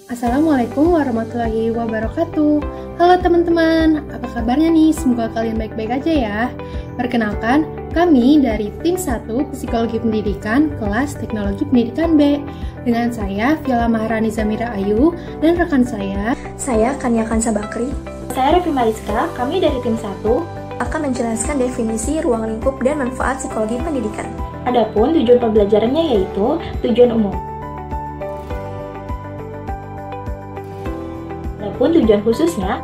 Assalamualaikum warahmatullahi wabarakatuh. Halo teman-teman, apa kabarnya nih? Semoga kalian baik-baik aja ya. Perkenalkan, kami dari tim 1 Psikologi Pendidikan kelas Teknologi Pendidikan B. Dengan saya, Viola Maharani Zamira Ayu, dan rekan saya Kania Kansa Bakri. Saya Revi Mariska, kami dari tim 1 akan menjelaskan definisi ruang lingkup dan manfaat psikologi pendidikan. Adapun tujuan pembelajarannya yaitu tujuan umum. Adapun tujuan khususnya,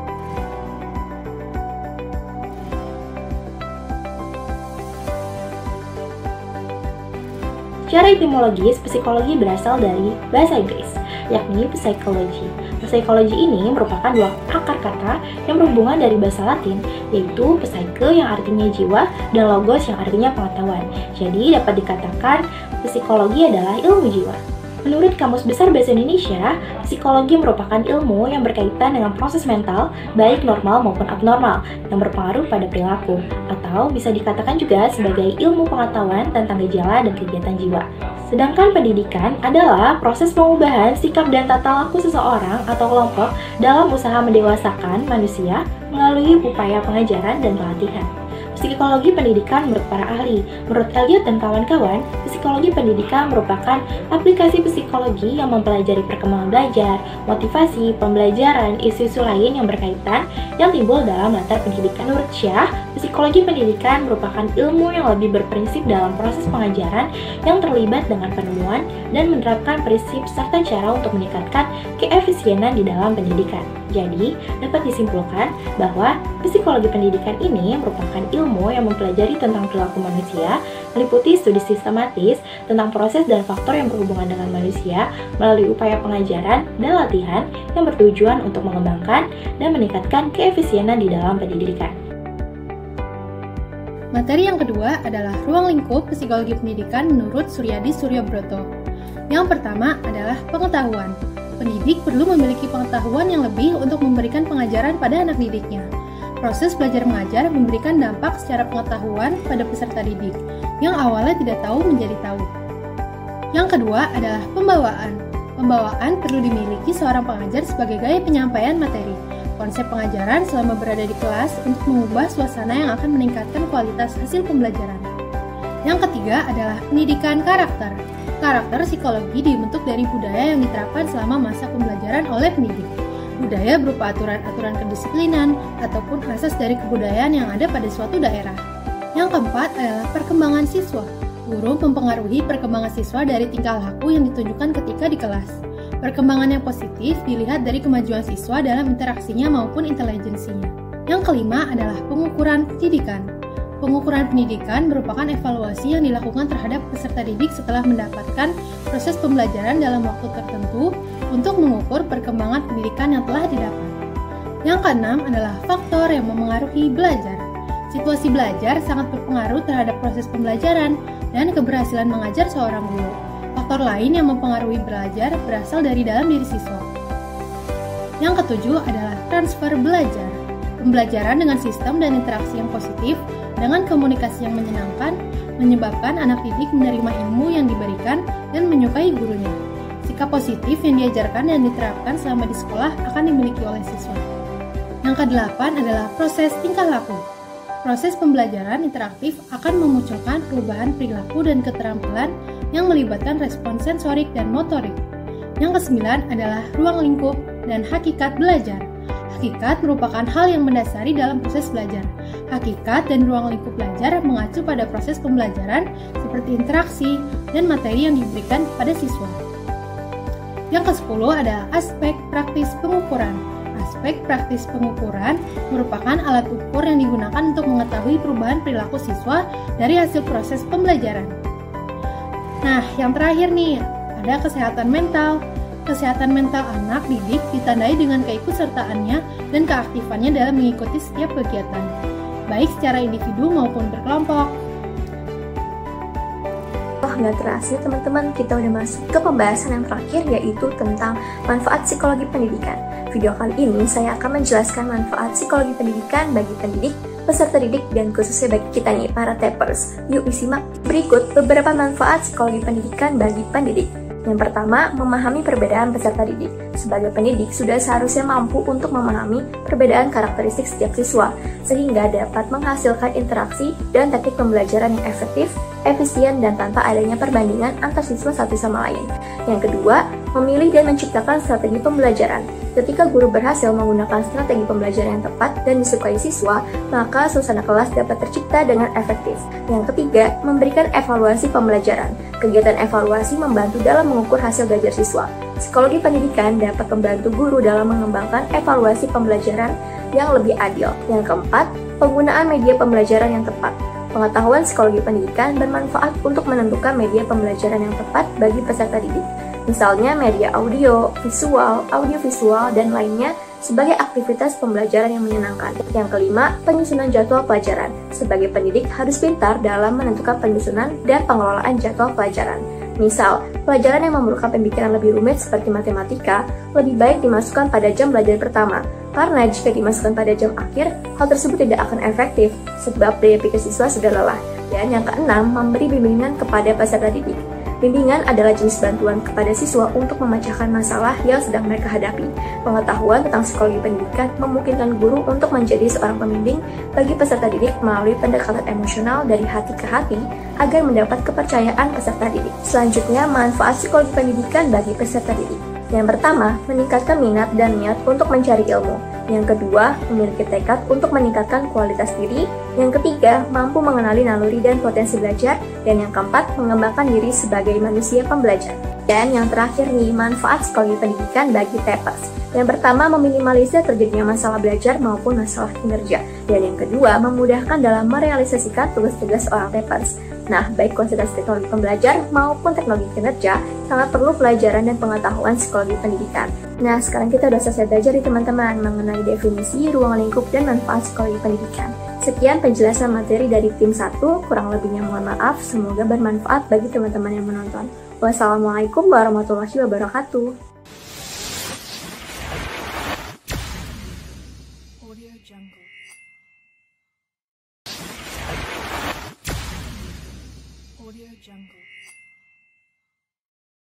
secara etimologis, psikologi berasal dari bahasa Inggris, yakni psychology. Psikologi ini merupakan dua akar kata yang berhubungan dari bahasa Latin, yaitu psyche yang artinya jiwa dan logos yang artinya pengetahuan. Jadi dapat dikatakan psikologi adalah ilmu jiwa. Menurut Kamus Besar Bahasa Indonesia, psikologi merupakan ilmu yang berkaitan dengan proses mental, baik normal maupun abnormal, yang berpengaruh pada perilaku, atau bisa dikatakan juga sebagai ilmu pengetahuan tentang gejala dan kegiatan jiwa. Sedangkan pendidikan adalah proses pengubahan sikap dan tata laku seseorang atau kelompok dalam usaha mendewasakan manusia melalui upaya pengajaran dan pelatihan. Psikologi pendidikan menurut para ahli. Menurut Elliot dan kawan-kawan, psikologi pendidikan merupakan aplikasi psikologi yang mempelajari perkembangan belajar, motivasi, pembelajaran, isu-isu lain yang berkaitan yang timbul dalam latar pendidikan. Menurut Syah, psikologi pendidikan merupakan ilmu yang lebih berprinsip dalam proses pengajaran yang terlibat dengan penemuan dan menerapkan prinsip serta cara untuk meningkatkan keefisienan di dalam pendidikan. Jadi, dapat disimpulkan bahwa psikologi pendidikan ini merupakan ilmu yang mempelajari tentang perilaku manusia, meliputi studi sistematis tentang proses dan faktor yang berhubungan dengan manusia melalui upaya pengajaran dan latihan yang bertujuan untuk mengembangkan dan meningkatkan keefisienan di dalam pendidikan. Materi yang kedua adalah ruang lingkup psikologi pendidikan menurut Suryadi Suryabroto. Yang pertama adalah pengetahuan. Pendidik perlu memiliki pengetahuan yang lebih untuk memberikan pengajaran pada anak didiknya. Proses belajar mengajar memberikan dampak secara pengetahuan pada peserta didik, yang awalnya tidak tahu menjadi tahu. Yang kedua adalah pembawaan. Pembawaan perlu dimiliki seorang pengajar sebagai gaya penyampaian materi. Konsep pengajaran selama berada di kelas untuk mengubah suasana yang akan meningkatkan kualitas hasil pembelajaran. Yang ketiga adalah pendidikan karakter. Karakter psikologi dibentuk dari budaya yang diterapkan selama masa pembelajaran oleh pendidik. Budaya berupa aturan-aturan kedisiplinan ataupun asas dari kebudayaan yang ada pada suatu daerah. Yang keempat adalah perkembangan siswa. Guru mempengaruhi perkembangan siswa dari tingkah laku yang ditunjukkan ketika di kelas. Perkembangan yang positif dilihat dari kemajuan siswa dalam interaksinya maupun intelijensinya. Yang kelima adalah pengukuran pendidikan. Pengukuran pendidikan merupakan evaluasi yang dilakukan terhadap peserta didik setelah mendapatkan proses pembelajaran dalam waktu tertentu untuk mengukur perkembangan pendidikan yang telah didapat. Yang keenam adalah faktor yang memengaruhi belajar. Situasi belajar sangat berpengaruh terhadap proses pembelajaran dan keberhasilan mengajar seorang guru. Faktor lain yang mempengaruhi belajar berasal dari dalam diri siswa. Yang ketujuh adalah transfer belajar. Pembelajaran dengan sistem dan interaksi yang positif dengan komunikasi yang menyenangkan menyebabkan anak didik menerima ilmu yang diberikan dan menyukai gurunya. Sikap positif yang diajarkan dan diterapkan selama di sekolah akan dimiliki oleh siswa. Yang kedelapan adalah proses tingkah laku. Proses pembelajaran interaktif akan memunculkan perubahan perilaku dan keterampilan yang melibatkan respon sensorik dan motorik. Yang kesembilan adalah ruang lingkup dan hakikat belajar. Hakikat merupakan hal yang mendasari dalam proses belajar. Hakikat dan ruang lingkup belajar mengacu pada proses pembelajaran seperti interaksi dan materi yang diberikan pada siswa. Yang ke-10 adalah aspek praktis pengukuran. Aspek praktis pengukuran merupakan alat ukur yang digunakan untuk mengetahui perubahan perilaku siswa dari hasil proses pembelajaran. Nah, yang terakhir nih, ada kesehatan mental. Kesehatan mental anak didik ditandai dengan keikutsertaannya dan keaktifannya dalam mengikuti setiap kegiatan, baik secara individu maupun berkelompok. Nggak terasa teman-teman, kita udah masuk ke pembahasan yang terakhir, yaitu tentang manfaat psikologi pendidikan. Video kali ini saya akan menjelaskan manfaat psikologi pendidikan bagi pendidik, peserta didik dan khususnya bagi kita nih, para Tapers. Yuk disimak berikut beberapa manfaat psikologi pendidikan bagi pendidik. Yang pertama, memahami perbedaan peserta didik. Sebagai pendidik, sudah seharusnya mampu untuk memahami perbedaan karakteristik setiap siswa, sehingga dapat menghasilkan interaksi dan teknik pembelajaran yang efektif, efisien, dan tanpa adanya perbandingan antar siswa satu sama lain. Yang kedua, memilih dan menciptakan strategi pembelajaran. Ketika guru berhasil menggunakan strategi pembelajaran yang tepat dan disukai siswa, maka suasana kelas dapat tercipta dengan efektif. Yang ketiga, memberikan evaluasi pembelajaran. Kegiatan evaluasi membantu dalam mengukur hasil belajar siswa. Psikologi pendidikan dapat membantu guru dalam mengembangkan evaluasi pembelajaran yang lebih adil. Yang keempat, penggunaan media pembelajaran yang tepat. Pengetahuan psikologi pendidikan bermanfaat untuk menentukan media pembelajaran yang tepat bagi peserta didik. Misalnya media audio, visual, audiovisual, dan lainnya sebagai aktivitas pembelajaran yang menyenangkan. Yang kelima, penyusunan jadwal pelajaran. Sebagai pendidik harus pintar dalam menentukan penyusunan dan pengelolaan jadwal pelajaran. Misal, pelajaran yang memerlukan pemikiran lebih rumit seperti matematika, lebih baik dimasukkan pada jam belajar pertama. Karena jika dimasukkan pada jam akhir, hal tersebut tidak akan efektif, sebab daya pikir siswa sudah lelah. Dan yang keenam, memberi bimbingan kepada peserta didik. Bimbingan adalah jenis bantuan kepada siswa untuk memecahkan masalah yang sedang mereka hadapi. Pengetahuan tentang psikologi pendidikan memungkinkan guru untuk menjadi seorang pembimbing bagi peserta didik melalui pendekatan emosional dari hati ke hati agar mendapat kepercayaan peserta didik. Selanjutnya, manfaat psikologi pendidikan bagi peserta didik. Yang pertama, meningkatkan minat dan niat untuk mencari ilmu. Yang kedua, memiliki tekad untuk meningkatkan kualitas diri. Yang ketiga, mampu mengenali naluri dan potensi belajar. Dan yang keempat, mengembangkan diri sebagai manusia pembelajar. Dan yang terakhir nih, manfaat psikologi pendidikan bagi Tapers. Yang pertama, meminimalisir terjadinya masalah belajar maupun masalah kinerja. Dan yang kedua, memudahkan dalam merealisasikan tugas-tugas seorang Tapers. Nah, baik konsentrasi teknologi pembelajar maupun teknologi kinerja, sangat perlu pelajaran dan pengetahuan psikologi pendidikan. Nah, sekarang kita udah selesai belajar nih teman-teman mengenai definisi, ruang lingkup, dan manfaat psikologi pendidikan. Sekian penjelasan materi dari tim 1, kurang lebihnya mohon maaf, semoga bermanfaat bagi teman-teman yang menonton. Wassalamualaikum warahmatullahi wabarakatuh. Audio Jungle. Audio Jungle.